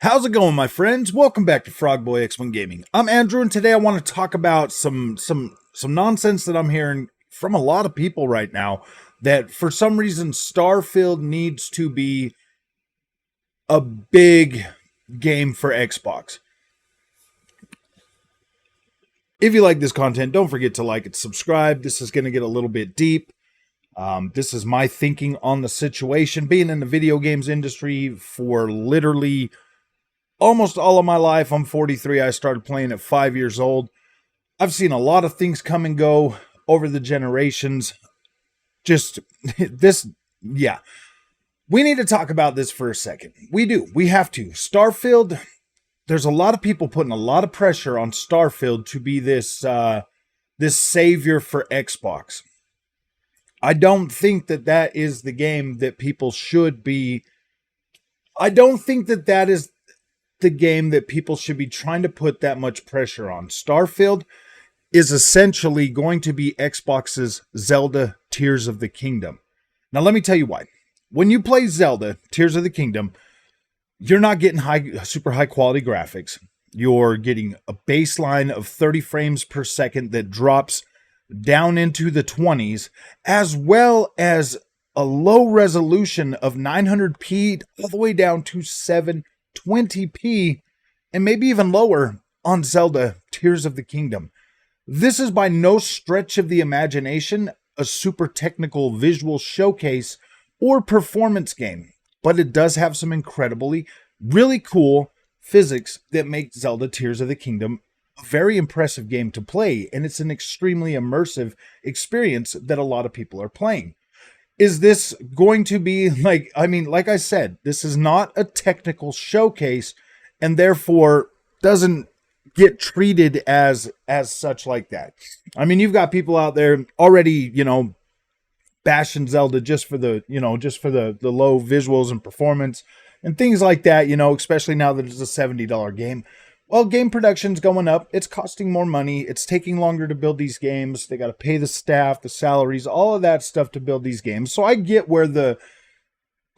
How's it going, my friends? Welcome back to Frogboy X1 Gaming. I'm Andrew, and today I want to talk about some nonsense that I'm hearing from a lot of people right now. That for some reason Starfield needs to be a big game for Xbox. If you like this content, don't forget to like and subscribe. This is going to get a little bit deep. This is my thinking on the situation. Being in the video games industry for literally almost all of my life. I'm 43. I started playing at 5 years old. I've seen a lot of things come and go over the generations. Just this, yeah. We need to talk about this for a second. We do. We have to. Starfield, there's a lot of people putting a lot of pressure on Starfield to be this savior for Xbox. I don't think that is the game that people should be. I don't think that is the game that people should be trying to put that much pressure on. Starfield is essentially going to be Xbox's Zelda Tears of the Kingdom. Now, let me tell you why. When you play Zelda Tears of the Kingdom, you're not getting super high quality graphics. You're getting a baseline of 30 frames per second that drops down into the 20s, as well as a low resolution of 900p all the way down to 720p, and maybe even lower on Zelda Tears of the Kingdom. This is by no stretch of the imagination a super technical visual showcase or performance game, but it does have some incredibly, really cool physics that make Zelda Tears of the Kingdom a very impressive game to play, and it's an extremely immersive experience that a lot of people are playing. Is this going to be like I said, this is not a technical showcase and therefore doesn't get treated as such like that. I mean, you've got people out there already, bashing Zelda just for the low visuals and performance and things like that, especially now that it's a $70 game. Well, game production's going up. It's costing more money. It's taking longer to build these games. They got to pay the staff, the salaries, all of that stuff to build these games. So I get where the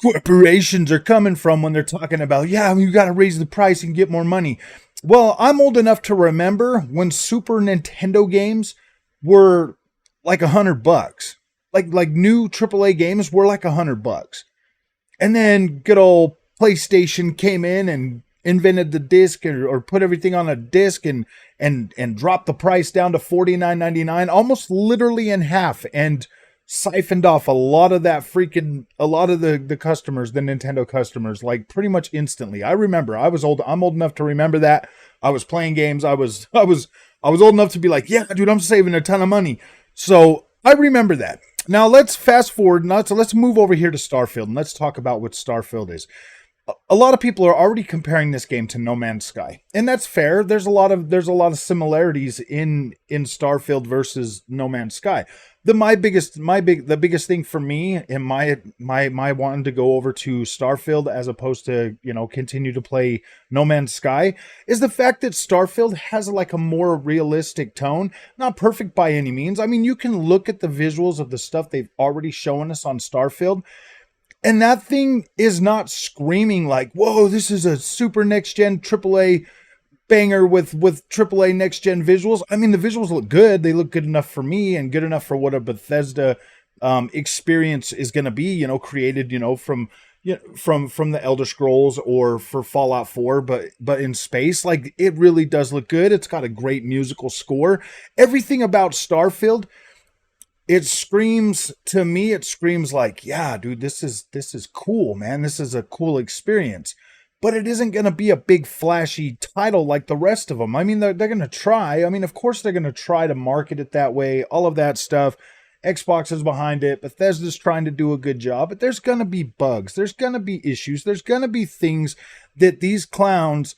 corporations are coming from when they're talking about, yeah, you got to raise the price and get more money. Well, I'm old enough to remember when Super Nintendo games were like $100. Like new AAA games were like $100. And then good old PlayStation came in and invented the disc or put everything on a disc and dropped the price down to $49.99, almost literally in half, and siphoned off a lot of the customers, the Nintendo customers, like pretty much instantly. I remember I'm old enough to remember that. I was playing games. I was old enough to be like, yeah, dude, I'm saving a ton of money. So I remember that. Now let's fast forward. Let's move over here to Starfield and let's talk about what Starfield is. A lot of people are already comparing this game to No Man's Sky, and that's fair. There's a lot of similarities in Starfield versus No Man's Sky. The biggest thing for me in my wanting to go over to Starfield as opposed to continue to play No Man's Sky is the fact that Starfield has like a more realistic tone. Not perfect by any means. I mean, you can look at the visuals of the stuff they've already shown us on Starfield, and that thing is not screaming like, whoa, this is a super next-gen AAA banger with AAA next-gen visuals. I mean, the visuals look good. They look good enough for me and good enough for what a Bethesda experience is going to be, created, from the Elder Scrolls or for Fallout 4, but in space. Like, it really does look good. It's got a great musical score. Everything about Starfield, it screams like, yeah, dude, this is cool, man. This is a cool experience. But it isn't going to be a big flashy title like the rest of them. I mean, they're going to try. I mean, of course they're going to try to market it that way. All of that stuff. Xbox is behind it. Bethesda's trying to do a good job. But there's going to be bugs. There's going to be issues. There's going to be things that these clowns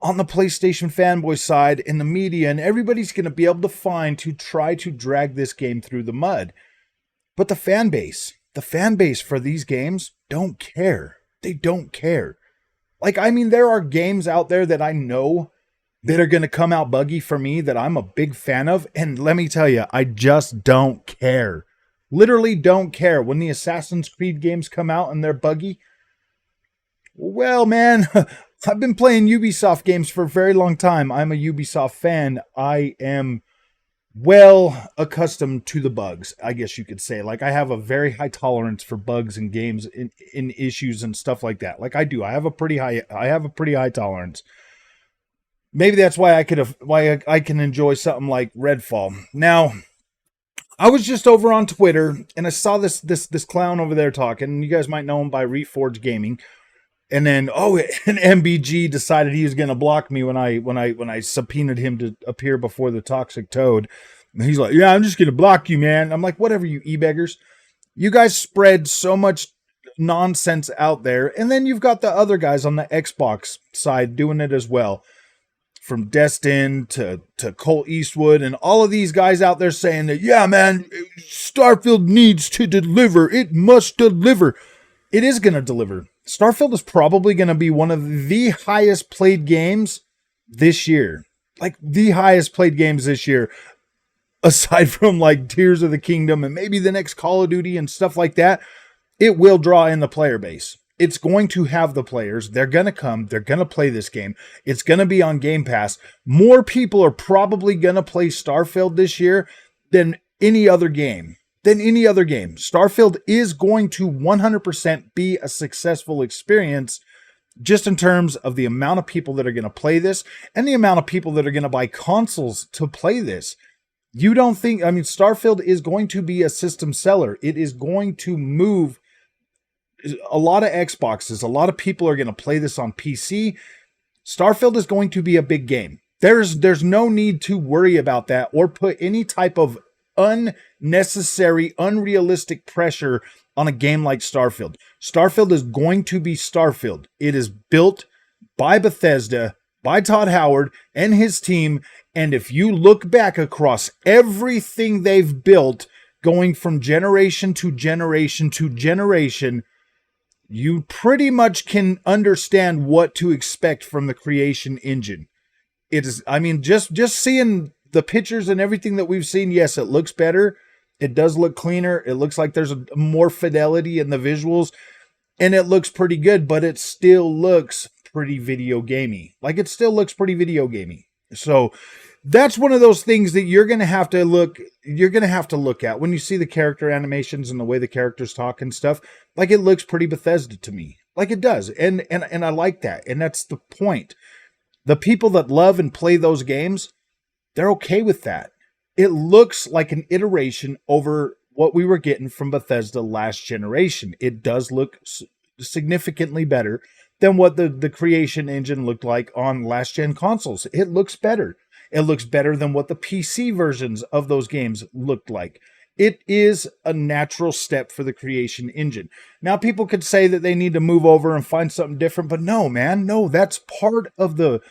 on the PlayStation fanboy side in the media and everybody's going to be able to find to try to drag this game through the mud. But the fan base for these games don't care. They don't care. Like, I mean, there are games out there that I know that are going to come out buggy for me that I'm a big fan of. And let me tell you, I just don't care. Literally don't care. When the Assassin's Creed games come out and they're buggy, well, man, I've been playing Ubisoft games for a very long time. I'm a Ubisoft fan. I am well accustomed to the bugs, I guess you could say. Like, I have a very high tolerance for bugs in games, in issues and stuff like that. Like, I do. I have a pretty high tolerance. Maybe that's why I can enjoy something like Redfall. Now, I was just over on Twitter and I saw this clown over there talking. You guys might know him by Reforged Gaming. And then, an MBG decided he was going to block me when I subpoenaed him to appear before the Toxic Toad. And he's like, "Yeah, I'm just going to block you, man." I'm like, "Whatever, you e-beggars. You guys spread so much nonsense out there." And then you've got the other guys on the Xbox side doing it as well. From Destin to Colt Eastwood and all of these guys out there saying that, "Yeah, man, Starfield needs to deliver. It must deliver." It is going to deliver. Starfield is probably going to be one of the highest played games this year. Like, the highest played games this year, aside from like Tears of the Kingdom and maybe the next Call of Duty and stuff like that. It will draw in the player base. It's going to have the players. They're going to come. They're going to play this game. It's going to be on Game Pass. More people are probably going to play Starfield this year than any other game. Starfield is going to 100% be a successful experience, just in terms of the amount of people that are going to play this and the amount of people that are going to buy consoles to play this. Starfield is going to be a system seller. It is going to move a lot of Xboxes. A lot of people are going to play this on PC. Starfield is going to be a big game. There's no need to worry about that or put any type of unnecessary, unrealistic pressure on a game like Starfield. Starfield is going to be Starfield. It is built by Bethesda, by Todd Howard and his team. And if you look back across everything they've built, going from generation to generation to generation, you pretty much can understand what to expect from the creation engine. It is, just seeing the pictures and everything that we've seen, yes, it looks better. It does look cleaner. It looks like there's more fidelity in the visuals, and it looks pretty good, but it still looks pretty video gamey. So that's one of those things that you're going to have to look at when you see the character animations and the way the characters talk and stuff. Like, it looks pretty Bethesda to me. Like, it does. And I like that. And that's the point. The people that love and play those games, they're okay with that. It looks like an iteration over what we were getting from Bethesda last generation. It does look significantly better than what the creation engine looked like on last gen consoles. It looks better. It looks better than what the PC versions of those games looked like. It is a natural step for the creation engine. Now, people could say that they need to move over and find something different, but no, man, no, that's part of the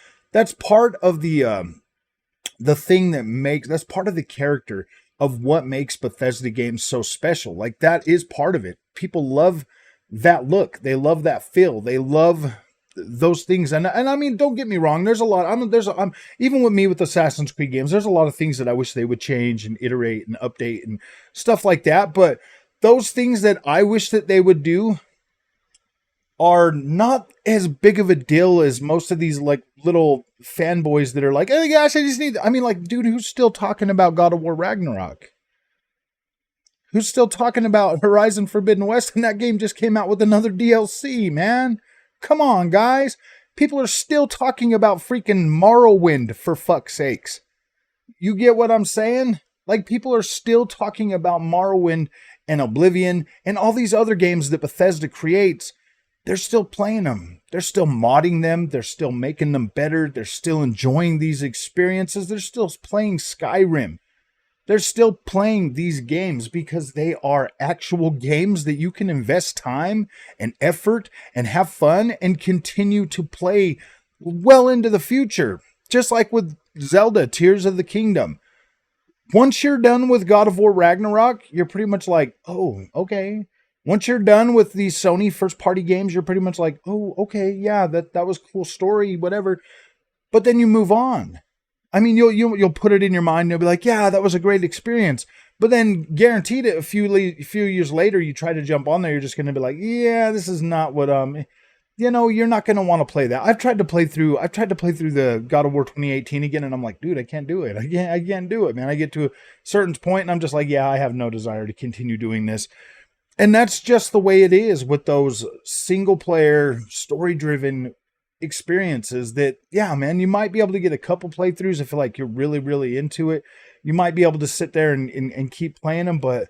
character of what makes Bethesda games so special. Like, that is part of it. People love that look. They love that feel. They love those things. And I mean, don't get me wrong. There's a lot. Even with me with Assassin's Creed games, there's a lot of things that I wish they would change and iterate and update and stuff like that. But those things that I wish that they would do are not as big of a deal as most of these like little fanboys that are like, "Oh gosh, dude, who's still talking about God of War Ragnarok? Who's still talking about Horizon Forbidden West? And that game just came out with another DLC, man. Come on, guys. People are still talking about freaking Morrowind, for fuck's sakes. You get what I'm saying? Like, people are still talking about Morrowind and Oblivion and all these other games that Bethesda creates. They're still playing them. They're still modding them. They're still making them better. They're still enjoying these experiences. They're still playing Skyrim. They're still playing these games because they are actual games that you can invest time and effort and have fun and continue to play well into the future. Just like with Zelda, Tears of the Kingdom. Once you're done with God of War Ragnarok, you're pretty much like, oh, okay. Once you're done with these Sony first-party games, you're pretty much like, oh, okay, yeah, that was a cool story, whatever. But then you move on. I mean, you'll put it in your mind and you'll be like, yeah, that was a great experience. But then guaranteed it, a few years later, you try to jump on there, you're just going to be like, yeah, this is not what you're not going to want to play that. I've tried to play through the God of War 2018 again, and I'm like, dude, I can't do it. I can't do it, man. I get to a certain point and I'm just like, yeah, I have no desire to continue doing this. And that's just the way it is with those single player story driven experiences that, yeah, man, you might be able to get a couple playthroughs if like you're really, really into it. You might be able to sit there and keep playing them. But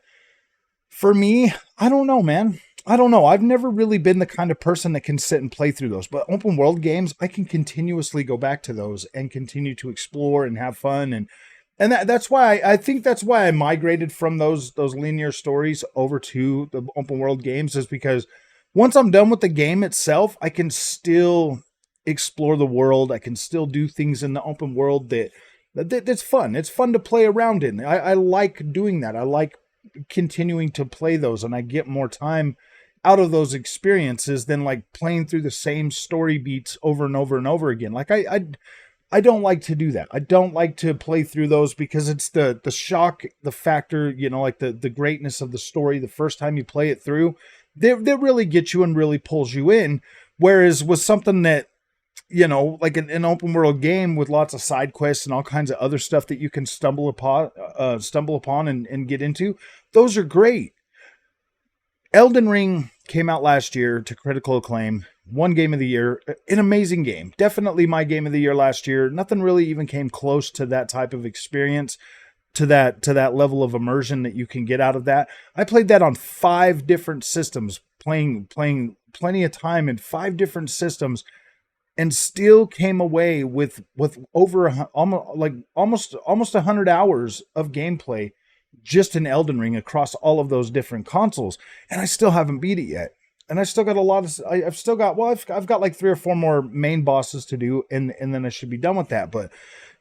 for me, I don't know, man. I don't know. I've never really been the kind of person that can sit and play through those. But open world games, I can continuously go back to those and continue to explore and have fun. And that's why I think that's why I migrated from those linear stories over to the open world games, is because once I'm done with the game itself, I can still explore the world. I can still do things in the open world that's fun. It's fun to play around in. I like doing that. I like continuing to play those, and I get more time out of those experiences than like playing through the same story beats over and over and over again. Like I don't like to do that. I don't like to play through those because it's the shock, the factor, like the greatness of the story the first time you play it through, that really gets you and really pulls you in. Whereas with something that, like an open world game with lots of side quests and all kinds of other stuff that you can stumble upon and get into, those are great. Elden Ring came out last year to critical acclaim, won Game of the Year, an amazing game. Definitely my Game of the Year last year. Nothing really even came close to that type of experience, to that level of immersion that you can get out of that. I played that on 5 different systems, playing plenty of time in 5 different systems, and still came away with over almost 100 hours of gameplay just in Elden Ring across all of those different consoles, and I still haven't beat it yet. And I still got a lot of, I've got like 3 or 4 more main bosses to do, and then I should be done with that. But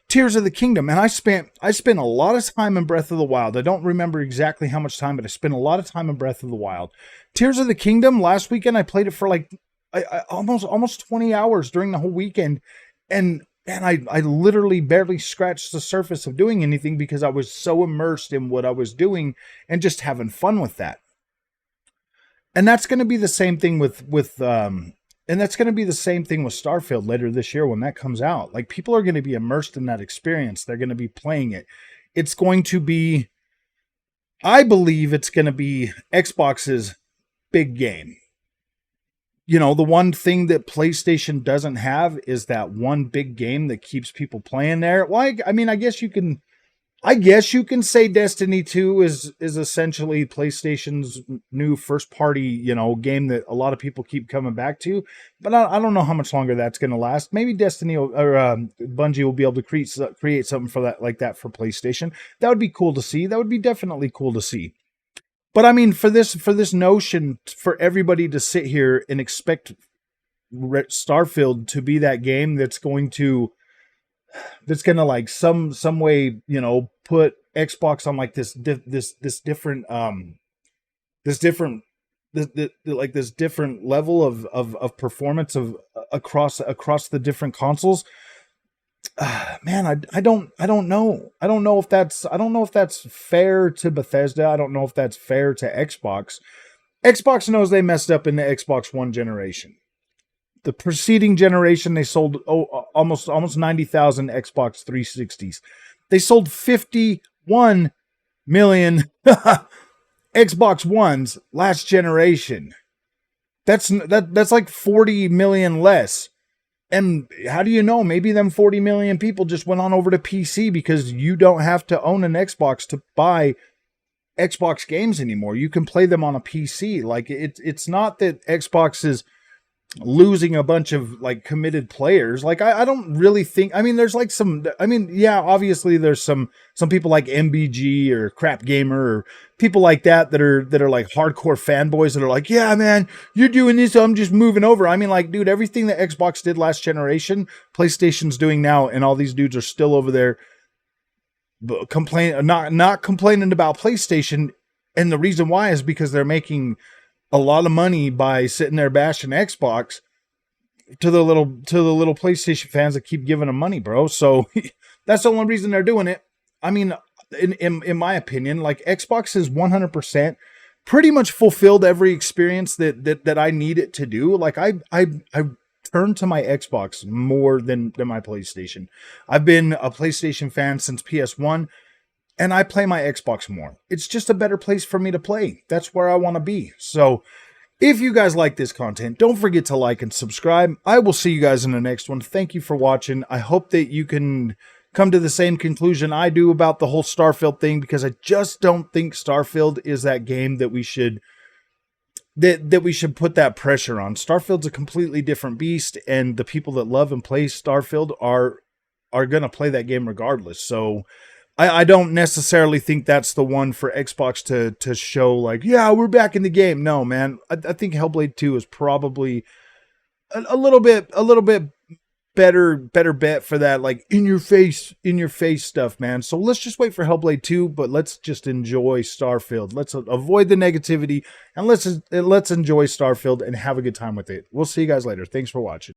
Tears of the Kingdom, and I spent a lot of time in Breath of the Wild. I don't remember exactly how much time, but I spent a lot of time in Breath of the Wild. Tears of the Kingdom, last weekend I played it for like I almost 20 hours during the whole weekend, and I literally barely scratched the surface of doing anything because I was so immersed in what I was doing and just having fun with that. And that's going to be the same thing with Starfield later this year when that comes out. Like, people are going to be immersed in that experience. They're going to be playing it. It's going to be, I believe it's going to be Xbox's big game. The one thing that PlayStation doesn't have is that one big game that keeps people playing there. Well, I mean, I guess you can say Destiny 2 is essentially PlayStation's new first party, game that a lot of people keep coming back to. But I don't know how much longer that's going to last. Maybe Destiny or Bungie will be able to create something for that, like that, for PlayStation. That would be cool to see. That would be definitely cool to see. But I mean, for this notion for everybody to sit here and expect Starfield to be that game that's going to like some way, put Xbox on like this different level of performance across the different consoles. Man, I don't know. I don't know if that's fair to Bethesda. I don't know if that's fair to Xbox. Xbox knows they messed up in the Xbox One generation. The preceding generation, they sold almost 90,000 Xbox 360s. They sold 51 million Xbox Ones last generation. That's like 40 million less. And how do you know? Maybe them 40 million people just went on over to PC because you don't have to own an Xbox to buy Xbox games anymore. You can play them on a PC. Like, it's not that Xbox is losing a bunch of like committed players. Like, I don't really think, I mean, there's like obviously there's some people like MBG or Crap Gamer or people like that are like hardcore fanboys that are like, yeah, man, you're doing this, so I'm just moving over. I mean, like, dude, everything that Xbox did last generation, PlayStation's doing now, and all these dudes are still over there not complaining about PlayStation. And the reason why is because they're making a lot of money by sitting there bashing Xbox to the little PlayStation fans that keep giving them money, bro. So that's the only reason they're doing it. I mean, in my opinion, like, Xbox is 100% pretty much fulfilled every experience that I need it to do. Like I turn to my Xbox more than my PlayStation. I've been a PlayStation fan since PS1, and I play my Xbox more. It's just a better place for me to play. That's where I want to be. So if you guys like this content, don't forget to like and subscribe. I will see you guys in the next one. Thank you for watching. I hope that you can come to the same conclusion I do about the whole Starfield thing, because I just don't think Starfield is that game that we should put that pressure on. Starfield's a completely different beast, and the people that love and play Starfield are going to play that game regardless. So I don't necessarily think that's the one for Xbox to show like, yeah, we're back in the game. No, man. I think Hellblade 2 is probably a little bit better bet for that, like in your face stuff, man. So let's just wait for Hellblade 2, but let's just enjoy Starfield. Let's avoid the negativity, and let's enjoy Starfield and have a good time with it. We'll see you guys later. Thanks for watching.